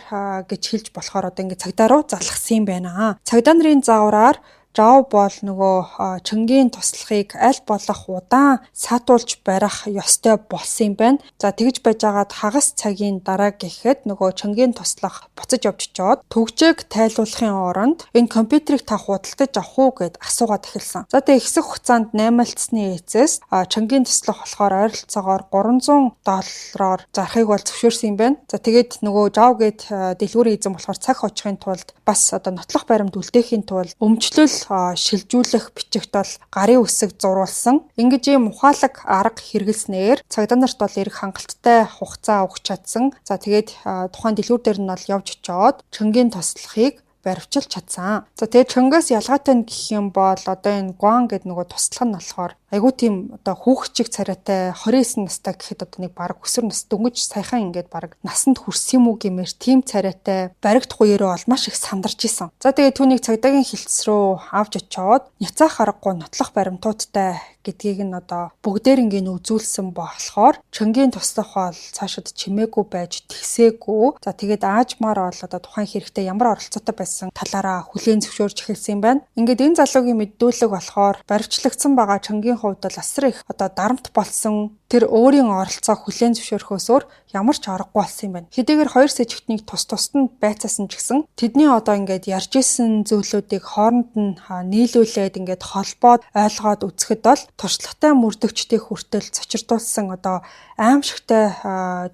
Speaker 2: гэж хэлж болохоор одоо ингээд цагдаа руу залгасан юм байна. Цагдаа нарын заавраар Жао бол нөгөө Чөнгийн туслахыг аль болох удаан саатуулж барих ёстой болсон юм байна. За тэгж байж байгаад хагас цагийн дараа гэхэд нөгөө Чөнгийн туслах буцаж явж чоод түгжээг тайлуулахын оронд энэ компьютерийг та худалдаж авах уу гэд асуугаад эхэлсэн. За тэгээ ихсэх хугацаанд наймаалцсны эцэс Чөнгийн туслах болохоор ойролцоогоор $300 зарахыг бол зөвшөөрсөн юм байна. За тэгээд нөгөө Жао гэд дэлгүүрийн эзэн болохоор цаг очихын тулд бас одоо нотлох баримт үлдээхийн тулд өмчлөл шилжүүлэх бичигт бол гарын үсэг зурулсан. Ингэж ийм ухаалаг арга хэрэгэлснээр цагдаа нарт бол эрг хангалттай хугацаа өгч чадсан. За тэгээд тухайн дэлгүүр дээр нь бол явж очоод Чөнгийн туслахыг баривчилж чадсан. За тэгээд Чөнгөөс ялгаатай нь гэх юм бол одоо энэ Гуан гэдэг нөгөө туслах нь болохоор айгуу тийм одоо хүүхчиг царайтай 29 настай гэхэд одоо нэг баг өсвөр нас дөнгөж саяхан ингээд баг насанд хүрсэн юм уу гэмээр тийм царайтай баригдах үеэрээ бол маш их сандарч исэн. За тэгээд түүнийг цагдаагийн хилцс рүү авч очоод няцаах аргагүй нотлох баримтуудтай гэдгийг нь одоо бүгдээр ингээд үзүүлсэн болохоор Чөнгийн туслах бол цаашид чимээгүй байж тэгсээгүй. За тэгээд аажмаар бол одоо тухайн хэрэгтэй ямар оролцоотой байсан талаараа хүлээн зөвшөөрч эхэлсэн юм байна. Ингээд энэ залуугийн мэдүүлэг болохоор баривчлагдсан байгаа Чөнгийн хувьд бол асар их одоо дарамт болсон. Тэр өөрийн оролцоог хүлээн зөвшөөрөхөөс өөр ямар ч аргагүй болсон юм байна. Хэдийгээр хоёр сэжигтнийг тусад нь байцаасан ч гэсэн тэдний одоо ингээд ярьж исэн зүйлүүдийг хооронд нь нийлүүлээд ингээд холбоод ойлгоод үзэхэд бол туршлагатай мөрдөгчдийн хүртэл цочирдуулсан одоо аимшигтай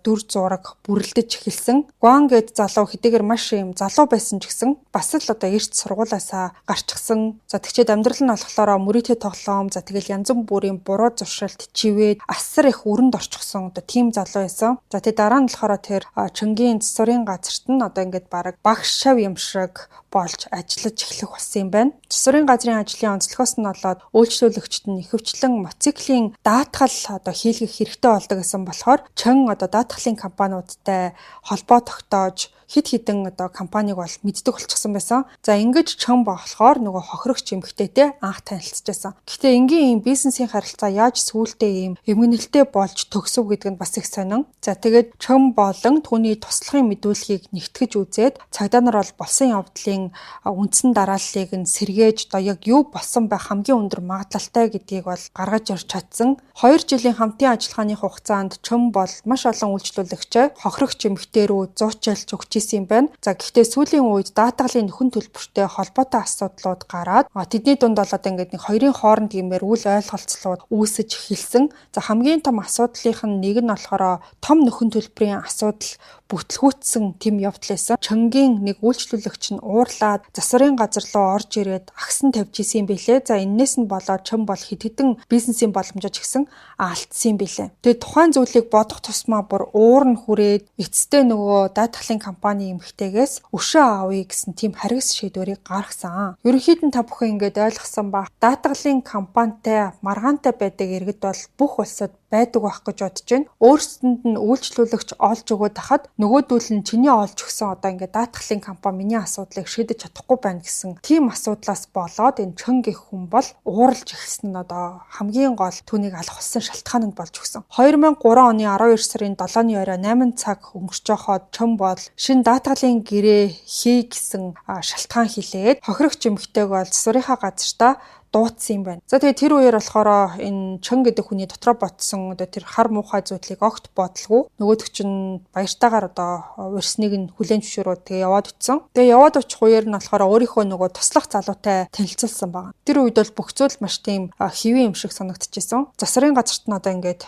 Speaker 2: дүр зураг бүрлдэж эхэлсэн. Гуан гэд залуу хэдийгээр маш юм залуу байсан ч гэсэн бас л одоо эрт сургуулаасаа гарчихсан. За тэгчээд амьдрал нь болохоор мөрөдөө тоглоом за тэгэл янз бүрийн буруу зуршилт чивээд асар их өрөнд орчихсон одоо тийм залуу байсан. За тэгээ дараа нь болохоор тэр Чөнгийн засварын газарт нь одоо ингээд баг багш шав юм шиг болж ажиллаж эхлэх болсон юм байна. Засварын газрын ажлын онцлогоос нь болоод үйлчлүүлэгчид нь ихэвчлэн мотоциклийн даатгал одоо хийлгэх хэрэгтэй болдог гэсэн болохоор Чөн одоо даатгалын компаниудтай холбоо тогтоож хид хідэн одоо компаниг бол мэддэг болчихсон байсан. За ингэж Чөн болохоор нөгөө хохирогч эмэгтэйтэй анх танилцчихсан. Гэхдээ энгийн ийм бизнесийн харилцаа яаж сүүлдээ ийм эмгэнэлтэй болж төгсөв гэдэг нь бас их сонин. За тэгээд Чөн болон түүний туслахын мэдүүлгийг нэгтгэж үзээд цагдаа нар бол болсон явдлын үндсэн дарааллыг нь сэргээж одоо яг юу болсон байх хамгийн өндөр магадлалтай гэдгийг бол гаргаж ирж чадсан. 2 жилийн хамтын ажиллагааны хугацаанд Чөн бол маш олон үйлчлүүлэгчээ хохирогч эмэгтэй рүү зуучилж өгч ирсэн юм байна. За гэхдээ сүүлийн үед даатгалын нөхөн төлбөртэй холбоотой асуудлууд гараад тэдний дунд бол одоо ингээд нэг хоёрын хооронд гэмээр үл ойлголцлууд үүсэж эхэлсэн. За хамгийн том асуудлынх нь нэг нь болохоор том нөхөн төлбөрийн асуудал бүтлгүүцсэн тийм явдал байсан. Чөнгийн нэг үйлчлүүлэгч нь уурлаад засварын газар руу орж ирээд агсан тавьж исэн юм билээ. За энээс нь болоод Чөн бол хэд хэдэн бизнесийн боломжоо ч гэсэн алдсан юм билээ. Тэгээд тухайн зүйлийг бодох тусмаа бүр уур нь хүрээд эцэстээ нөгөө даатгалын компани эмэгтэйгээс өшөө авъя гэсэн тийм харгас шийдвэрийг гаргасан. Ерөнхийдөө та бүхэн ингээд ойлгосон ба даатгалын компанитай маргаантай байдаг иргэд бол бүх улсад байдаг байх гэж бодож байна. Өөрсдөнд нь үйлчлүүлэгч олж өгөөд хахад нөгөөдөл нь чиний олж өгсөн одоо ингээд даатгалын компани миний асуудлыг шийдэж чадахгүй байна гэсэн тийм асуудлаас болоод энэ Чөн гэх хүн бол ууралж эхэлсэн нь одоо хамгийн гол түүнийг алах болсон шалтгаан нь болж өгсөн. 2003 оны 12 сарын 7-ны орой 8 цаг өнгөрч байхад Чөн бол шинэ даатгалын гэрээ хий гэсэн шалтгаан хэлээд хохирогч эмэгтэйг бол засварынхаа газартаа дуудсан юм байна. За тэгээ тэр үеэр болохоор энэ Чон гэдэг хүний дотроо ботсон одоо тэр хар муухай зүйлийг огт бодлого нөгөөдөг чинь баяртайгаар одоо урьсныг нь хүлээн зөвшөөрөөд тэгээ яваад утсан. Тэгээ яваад очих үеэр нь болохоор өөрийнхөө нөгөө туслах залуутай танилцуулсан байна. Тэр үед бол бүх зүйл маш тийм хэвийн юм шиг санагдчихсэн. Засрын газарт нь одоо ингээд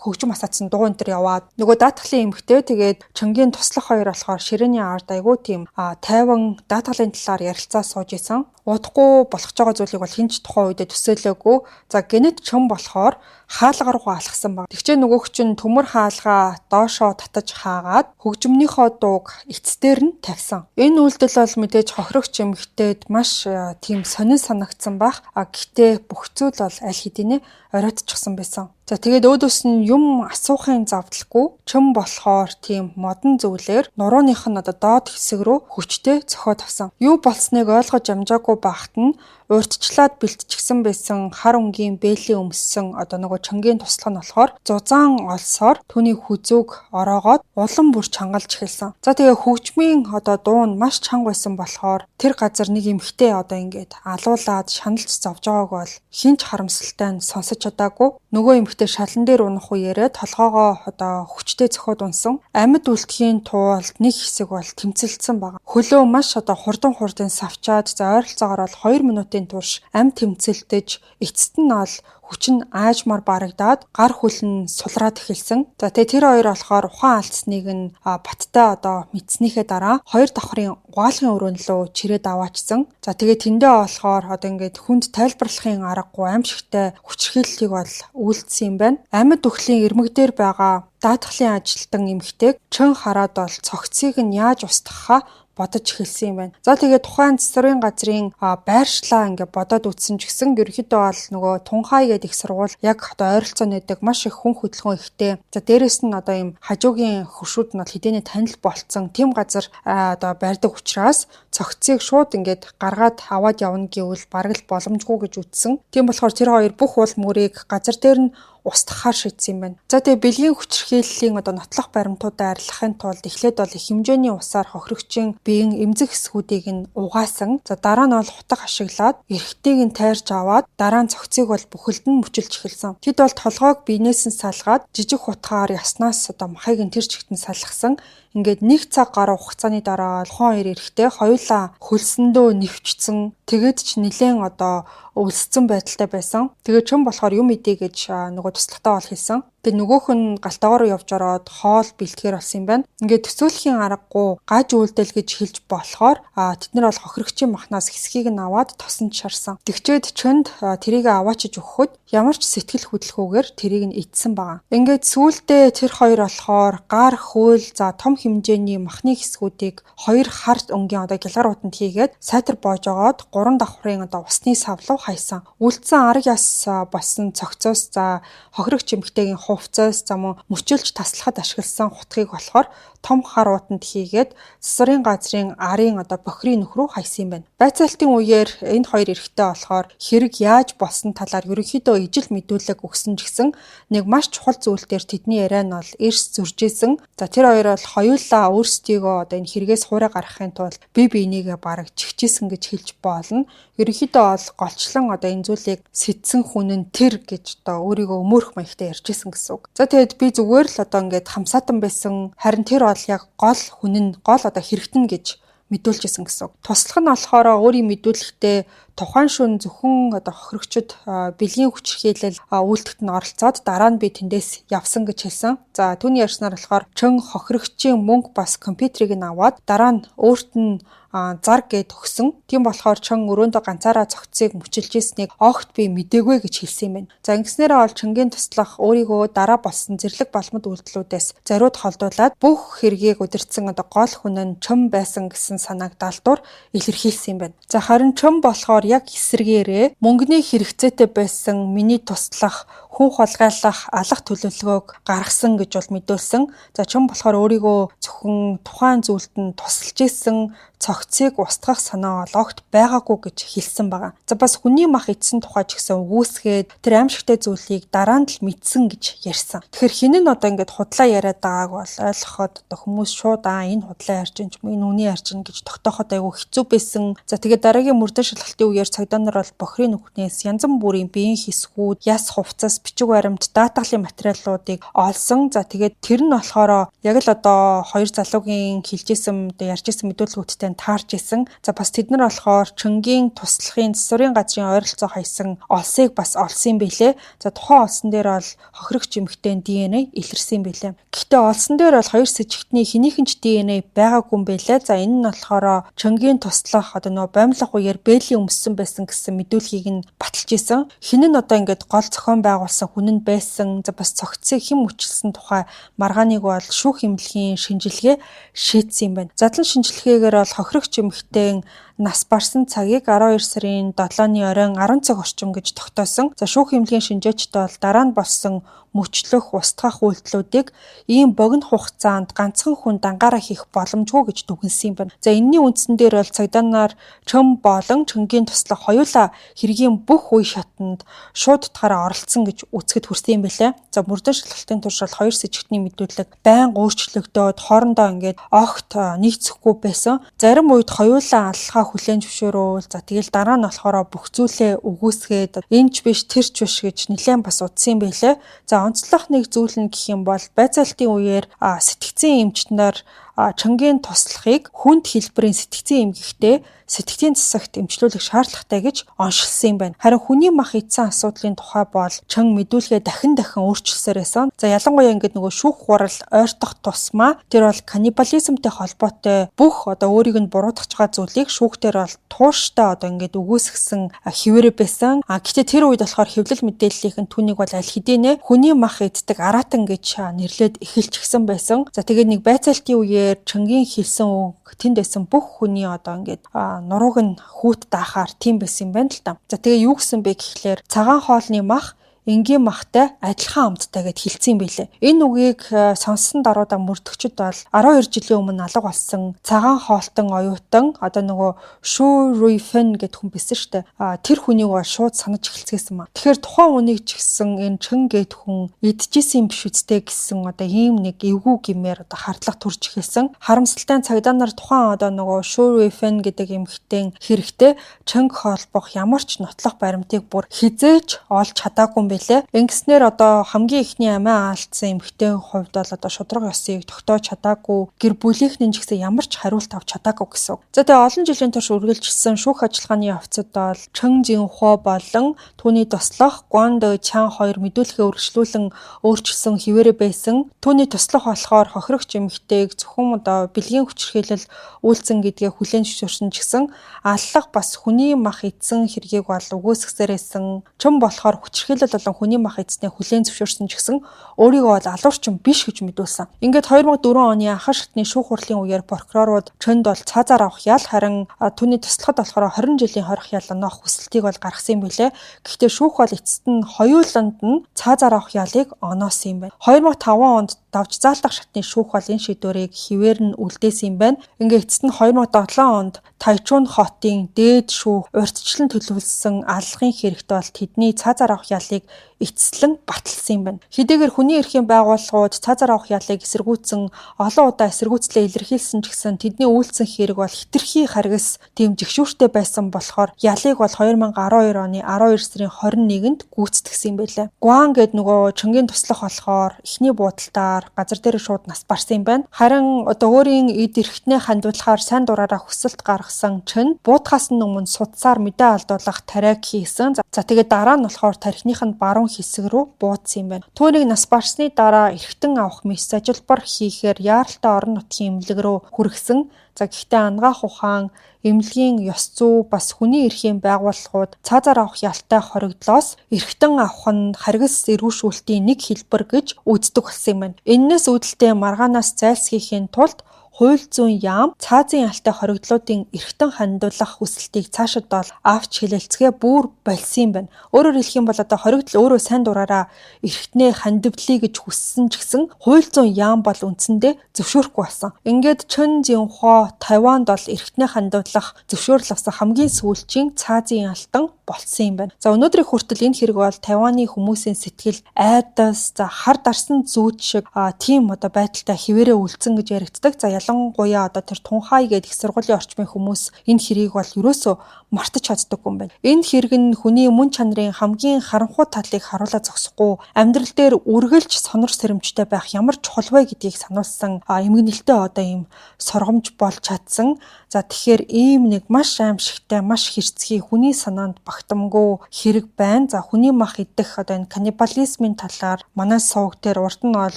Speaker 2: хөгжим хасаацсан дуу энэ төр яваад нөгөө даатгалын эмэгтэй тэгээд Чонгийн туслах хоёр болохоор ширээний ард айгуу тийм тайван даатгалын талаар ярилцаа сууж исэн. Удахгүй болох ч байгаа зүйлийг бол хинч тухайн үедээ төсөөлөөгүй. За генет Чон болохоор хаалга руу алхсан баг. Тэгчээ нөгөөх чинь төмөр хаалгаа доошоо татаж хаагаад хөгжмөнийхөө дууг эцдээр нь тавьсан. Энэ үйлдэл бол мэдээж хохирогч эмэгтэйд маш тийм сонин санагдсан баг. Гэхдээ бүх зүйл бол аль хэдийнэ оройтчихсан байсан. За тэгээд өөдөөс нь юм асуухын завдалгүй Чон болохоор тийм модон зүйлээр нурууных нь одоо доод хэсэг рүү хүчтэй цохоод авсан. Юу болсныг ойлгож амжаагүй байхад нь урьдчилаад бэлтчихсэн байсан хар өнгийн бээлийн өмссөн одоо нөгөө Чонгийн туслах нь болохоор зузаан олсоор түүний хүзүүг ороогоод улам бүр чангалж эхэлсэн. За тэгээ хөгжмийн одоо дуу нь маш чанга байсан болохоор тэр газар нэг эмхтэй одоо ингээд алуулаад шаналж зовж байгааг бол хинч харамсалтай нь сонсож чадаагүй. Нөгөө эмхтэй шалан дээр унах үеэрээ толгоогоо одоо хүчтэй цохоод унсан. Амьд үлдэхийн тулд нэг хэсэг бол тэмцэлдсэн байна. Хөлөө маш одоо хурдан савчаад за ойролцоогоор бол 2 минутын турш амь тэмцэлдэж эцэст нь бол хүчин аажмаар барагдаад гар хөл нь сулраад эхэлсэн. За тэгээ тэр хоёр болохоор ухаан алдсныг нь баттай одоо мэдснийхээ дараа хоёр давхрын гуайлгын өрөөнлөө чирээд аваачсан. За тэгээ тэндээ болохоор одоо ингээд хүнд тайлбарлахын аргагүй аимшигтай хүчрхийллийг бол үйлдсэн юм байна. Амьд өхлийн ирмэг дээр байгаа даатгалын ажилтан эмэгтэйг Чон хараад бол цогцыг нь яаж устгахаа бодож эхэлсэн юм байна. За тэгээд тухайн засварын газрын байршлаа ингээд бодоод үтсэн ч гэсэн ерөнхийдөө бол нөгөө Тунхай гэдэг их сургууль яг одоо ойролцоо нэдэг маш их хүн хөдөлгөөн ихтэй. За дээрэс нь одоо ийм хажуугийн хөршүүд нь бол хэдийнэ танил болцсон тийм газар одоо байрдаг учраас цогцыг шууд ингээд гаргаад аваад явна гэвэл бараг л боломжгүй гэж үзсэн. Тийм болохоор тэр хоёр бүх уул мөрийг газар дээр нь устгахаар шийдсэн юм байна. За тэгээ бэлгийн хүчирхийллийн одоо нотлох баримтуудаа арилгахын тулд эхлээд бол их хэмжээний усаар хохирогчийн биеийн эмзэг хэсгүүдийг нь угаасан. За дараа нь бол хутга ашиглаад эрэгтэйг нь тайрч аваад дараа нь цогцыг бол бүхэлд нь мөчилж эхэлсэн. Тэд бол толгойг биенээс нь салгаад жижиг хутгаар яснаас одоо махыг нь тэр чигт нь салгасан. Ингээд нэг цаг гаруй хугацааны дараа тухайн хоёр эрэгтэй хоёулаа хөлсөндөө нэвчсэн. Тэгээд ч нэлээд одоо өлсцэн байдалтай байсан. Тэгээд Чон болохоор юм идэ гэж нөгөө туслахтаа бол хэлсэн. Тэгээд нөгөөх нь галтаагаар явж ороод хоол бэлтгэхэр болсон юм байна. Ингээд төсөөлхийн аргагүй гаж үйлдэл гэж хэлж болохоор тэд нар бол хохирогчийн махнаас хэсгийг нь аваад тосонд шарсан. Тэгчээд Чонд тэрийг аваачиж өгөхөд ямар ч сэтгэл хөдлөхгүйгээр тэрийг нь идсэн байгаа. Ингээд сүүлдээ тэр хоёр болохоор гар хөл за том хэмжээний махны хэсгүүдийг хоёр харт өнгийн одоо гялгар утанд хийгээд сайтар боож огоод 3 давхрын одоо усны савлуу хайсан. Үлдсэн арга яс болсон цогцоос за хохирогч эмэгтэйгийн хувцас за мөчөлж таслахад ашигласан хутгийг болохоор том хар утанд хийгээд засварын газрын арын одоо бохирын нөх рүү хайсан юм байна. Байцаалтын үеэр энэ хоёр эрэгтэй болохоор хэрэг яаж болсон талаар ерөнхийдөө ижил мэдүүлэг өгсөн ч гэсэн нэг маш чухал зүйл дээр тэдний яриа нь бол эрс зөржижсэн. За тэр хоёр бол хоёулаа өөрсдийгөө одоо энэ хэрэгээс хуурай гаргахын тулд бие биенийгээ бараг чигчээсэн гэж хэлж болно. Ерөнхийдөө бол голчлон одоо энэ зүйлийг сэтсэн хүн нь тэр гэж одоо өөрийгөө өмөөрөх маягтай ярьжсэн гэсэн үг. За тэгэд би зүгээр л одоо ингээд хамсаатан байсан. Харин тэр бол яг гол хүн нь гол одоо хэрэгтэн гэж мэдүүлжсэн гэсэн үг. Туслах нь болохоор өөрийн мэдүүлэгтээ тухайн шөнө зөвхөн одоо хохирогчд бэлгийн хүчирхийлэл үйлдэлт нь оролцоод дараа нь би тэндээс явсан гэж хэлсэн. За түүний ярьснаар болохоор Чон хохирогчийн мөнгө бас компьютерийг нь аваад дараа нь өөрт нь зар гээд өгсөн. Тийм болохоор Чон өрөөндөө ганцаараа цогцыг мөчилж ийснийг огт би мэдээгүй гэж хэлсэн юм байна. За ингэснээрээ бол Чонгийн туслах өөрийгөө дараа болсон зэрлэг балмад үйлдэлүүдээс зориуд холдуулаад бүх хэргийг удирдсан одоо гол хүн нь Чон байсан гэсэн санааг даалдуур илэрхийлсэн юм байна. За харин Чон болохоор яг эсэргээрээ мөнгөний хэрэгцээтэй байсан миний туслах хүн хулгайлах алах төлөвлөгөөг гаргасан гэж бол мэдүүлсэн. За Чүн болохоор өөрийгөө зөвхөн тухайн зүйлд нь тусалж исэн цогцыг устгах санаа бол огт байгаагүй гэж хэлсэн байгаа. За бас хүний мах эдсэн тухай ч гэсэн үгүйсгээд тэр аимшигтай зүйлийг дараа нь л мэдсэн гэж ярьсан. Тэгэхээр хин нь одоо ингээд худлаа яриад байгааг бол ойлгоход одоо хүмүүс шууд энэ худлаа ярьж юм, энэ үний ярьж ин гэж тогтооход айгүй хэцүү байсан. За тэгээд дараагийн мөрдөн шалгалтын үеэр цагдаа нар бол бохирын нүхнээс янз бүрийн биеийн хэсгүүд, яс хувцас, бичиг баримт, даатгалын материалуудыг олсон. За тэгээд тэр нь болохоор яг л одоо хоёр залуугийн хэлжсэн, одоо ярьжсэн мэдүүлгүүдтэй таарч исэн. За бас тэд нар болохоор Чөнгийн туслахын засварын газрын ойролцоо хаясан олсыг бас олсон юм билээ. За тухайн олсон дээр бол хохирогч эмэгтэй ДНА илэрсэн юм билээ. Гэхдээ олсон дээр бол хоёр с жигтний хинийхэн ч ДНА байгаагүй юм билээ. За энэ нь болохоор Чөнгийн туслах одоо нөгөө боомлох үеэр бээлийн өмссөн байсан гэсэн мэдүүлгийг нь баталж исэн. Хин нь одоо ингээд гол зохион байгуулсан хүн нь байсан. За бас цогцыг хэн мөчлсөн тухай маргааныг бол шүүх эмнэлгийн шинжилгээ шийдсэн юм байна. Задлан шинжилгээгээр бол хохирогч эмэгтэй нас барсан цагийг 12 сарын 7-ны оройн 10 цаг орчим гэж тогтоосон. За шүүх эмнэлгийн шинжээчд бол дараа нь болсон мөчлөх, устгах үйлдэлүүдийг ийм богино хугацаанд ганцхан хүн дангаараа хийх боломжгүй гэж дүгнсэн юм байна. За энэний үндсэн дээр бол цагдаа нар Чөм болон Чөнгийн туслах хоёулаа хэргийн бүх үе шатанд шууд утгаараа оролцсон гэж үзэхэд хүрсэн юм билээ. За мөрдөн шалгалтын турш бол хоёр сэжигтний мэдүүлэг байнга өөрчлөгдөөд хоорондоо ингээд огт нийцэхгүй байсан. Зарим үед хоёулаа аллахаа хүлээн зөвшөөрөөл. За тэгэл дараа нь болохоор бүх зүйлээ үгүйсгээд энэ ч биш тэр ч биш гэж нэлээд бас утсан юм билээ. За онцлох нэг зүйл нь гэх юм бол байцаалтын үеэр сэтгцийн эмчт нар Чөнгийн туслахыг хүнд хэлбэрийн сэтгцийн эмгэгтэй сэтгцийн засагт эмчлүүлэх шаардлагатай гэж оншилсан юм байна. Харин хүний мах эдсэн асуудлын тухай бол Чөн мэдүүлгээ дахин өөрчилсээр байсан. За ялангуяа ингээд нөгөө шүүх хурал ойртох тусмаа тэр бол каннибализмтэй холбоотой бүх одоо өөрийг нь буруутгаж байгаа зүйлийг шүүхтэр бол тууштай одоо ингээд үгүйсгсэн хэвээр байсан. Гэхдээ тэр үед болохоор хэвлэл мэдээллийнхэн түүнийг бол аль хэдийнэ хүний мах эддэг аратан гэж нэрлээд эхэлчихсэн байсан. За тэгээд нэг байцаалтын үеэр Чөнгийн хэлсэн үг тэнд байсан бүх хүний одоо ингээд нурууг нь хүүт даахаар тийм байсан юм байна л та. За тэгээ юу гэсэн бэ гэхлээр цагаан хоолны мах энгийн махтай адилхан амттай гэд хэлсэн юм билээ. Энэ үгийг сонссон даруйда мөрдөгчд бол 12 жилийн өмнө алга болсон цагаан хоолтон оюутан одоо нөгөө Шу Руйфен гэд хүн байсан штэ. Тэр хүнийг бол шууд санаж эхэлцгээсэн маа. Тэгэхээр тухайн үнийг ч гэсэн энэ Чөн гэд хүн идчихсэн юм биш үстэй гэсэн одоо ийм нэг эвгүй гэмээр одоо хардлага төрж эхэлсэн. Харамсалтай цагдаа нар тухайн одоо нөгөө Шу Руйфен гэдэг эмэгтэй хэрэгтэй Чөнг холбох ямар ч нотлох баримтыг бүр хизээч олж чадаагүй билээ. Ингэснээр одоо хамгийн ихний амиа алдсан эмэгтэйн хувьд бол одоо шудраг ёсыг тогтоож чадаагүй, гэр бүлийнхэн ч гэсэн ямар ч хариулт авч чадаагүй гэсэн. За тэгээ олон жилийн турш үргэлжилсэн шүүх ажиллагааны явцад бол Чөн Жинхуа болон түүний туслах Гуан Дэ Чан хоёр мэдүүлгээ үргэлжлүүлэн өөрчилсөн хэвээрээ байсан. Түүний туслах болохоор хохирогч эмэгтэйг зөвхөн одоо бэлгийн хүчирхийлэл үйлцэн гэдгээ хүлээн зөвшөөрсөн ч гэсэн аллах бас хүний мах эдсэн хэргийг бол үгүйсгэсээрсэн. Чөн болохоор хүчирхийлэл болон хүний мах эдснээ хүлээн зөвшөөрсөн ч гэсэн өөрийгөө бол алуурчин биш гэж мэдүүлсэн. Ингээд 2004 оны анхан шатны шүүх хурлын үеэр прокурорууд Чөнд бол цаазаар авах ял харин түүний туслахад болохоор 20 жилийн хорих ял оноох хүсэлтийг бол гаргасан юм билээ. Гэхдээ шүүх бол эцэст нь хоёуланд нь цаазаар авах ялыг оноосон юм байна. 2005 онд давж заалтах шатны шүүх бол энэ шийдвэрийг хэвээр нь үлдээсэн юм байна. Ингээд эцэст нь 2007 онд Тайчун хотын дээд шүүх урьдчилан төлөвлөсөн аллагын хэрэгт бол тэдний цаазаар авах ялыг эцэслэн баталсан юм байна. Хэдийгээр хүний эрхийн байгууллагууд цаазаар авах ялыг эсэргүүцсэн олон удаа эсэргүүцлээ илэрхийлсэн ч гэсэн тэдний үйлцэн хэрэг бол хэтэрхий харгас тийм жигшүүртэй байсан болохоор ялыг бол 2012 оны 12 сарын 21-нд гүйцэтгсэн юм байлаа. Гуан гэд нөгөө Чөнгийн туслах болохоор эхний буудалтаар газар дээр шууд нас барсан юм байна. Харин одоо өөрийн эд эрхтнээ хандуулахаар сайн дураараа хүсэлт гаргасан Чөн буудахаас өмнө судсаар мэдээ алдуулах тариаг хийсэн. За тэгээд дараа нь болохоор тархиных нь баруун хэсэг рүү буудсан юм байна. Түүнийг нас барсны дараа эргэтэн авах мэс ажилбар хийхээр яаралтай орон нутгийн эмнэлэг рүү хүргэсэн. За гэхдээ ангаах ухаан, эмнэлгийн ёс зүй бас хүний эрхийн байгууллагууд цаазаар авах ялтай хоригдлоос эргэтэн авах нь харгас эргүүлшүүлтийн нэг хэлбэр гэж үздэг болсон юм байна. Эннээс үүдэлтэй маргаанаас зайлсхийхийн тулд хууль зүйн яам цаазын алтай хоригдлуудын эргэтэн хандуулах хүсэлтийг цаашид бол авч хилэлцгээ бүр болсон юм байна. Өөрөөр хэлэх юм бол одоо хоригдл өөрөө сайн дураараа эргэтнээ хандивдлыг гэж хүссэн ч гэсэн хууль зүйн яам бол үндсэндээ зөвшөөрөхгүй болсон. Ингээд Чен Зинхуа Тайванд бол эргэтнээ хандуулах зөвшөөрөл авсан хамгийн сүүлчийн цаазын алтан болсон юм байна. За өнөөдрийн хүртэл энэ хэрэг бол Тайваны хүмүүсийн сэтгэл айдас, за хар дарсан зүйч шиг тийм одоо байдалтай хിവэрэ үлдсэн гэж яригддаг. За ялангуяа одоо тэр Тунхай гэдэг их сургуулийн орчмын хүмүүс энэ хэргийг бол ерөөсөө мартаж чаддаггүй юм байна. Энэ хэрэг нь хүний мөн чанарын хамгийн харанхуй талыг харуулж зогсохгүй, амьдрал дээр үргэлж сонор сэрэмжтэй байх ямар чухал вэ гэдгийг сануулсан эмгэнэлтэй одоо ийм сургамж болж чадсан. За тэгэхээр ийм нэг маш аимшигтай, маш хэрцгий, хүний санаанд багтамгүй хэрэг байна. За хүний мах идэх одоо энэ каннибализмын талаар манай сувг дээр урд нь бол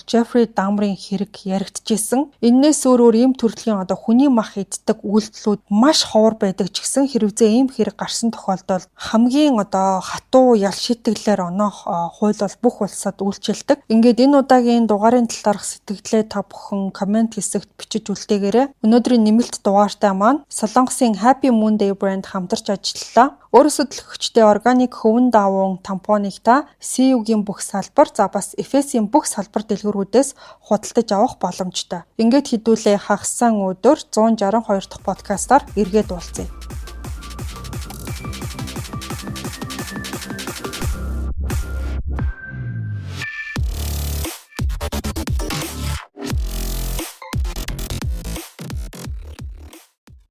Speaker 2: Джеффри Дамрын хэрэг яригдчихсэн. Эннээс өөр ийм төрлийн одоо хүний мах иддэг үйлдэлүүд маш ховор байдаг ч гэсэн хэрвээ ийм хэрэг гарсан тохиолдолд хамгийн одоо хатуу ял шийтгэлээр оноох хууль бол бүх улсад үйлчилдэг. Ингээд энэ удаагийн дугаарын талаарх сэтгэлдээ та бүхэн комент хэсэгт бичиж үлдээгээрэй. Өнөөдрийн нэмэлт дугаартай маань Солонгосын Happy Moon Day брэнд хамтарч ажиллалаа. Өөрөөсөө төлөвчтэй органик хөвөн даавуун тампоныг та CU-гийн бүх салбар, за бас FS-ийн бүх салбар дэлгүүрүүдээс худалдаж авах боломжтой. Ингээд хэдүүлээ хагасан өдөр 162 дахь подкастаар эргээд уулзъя.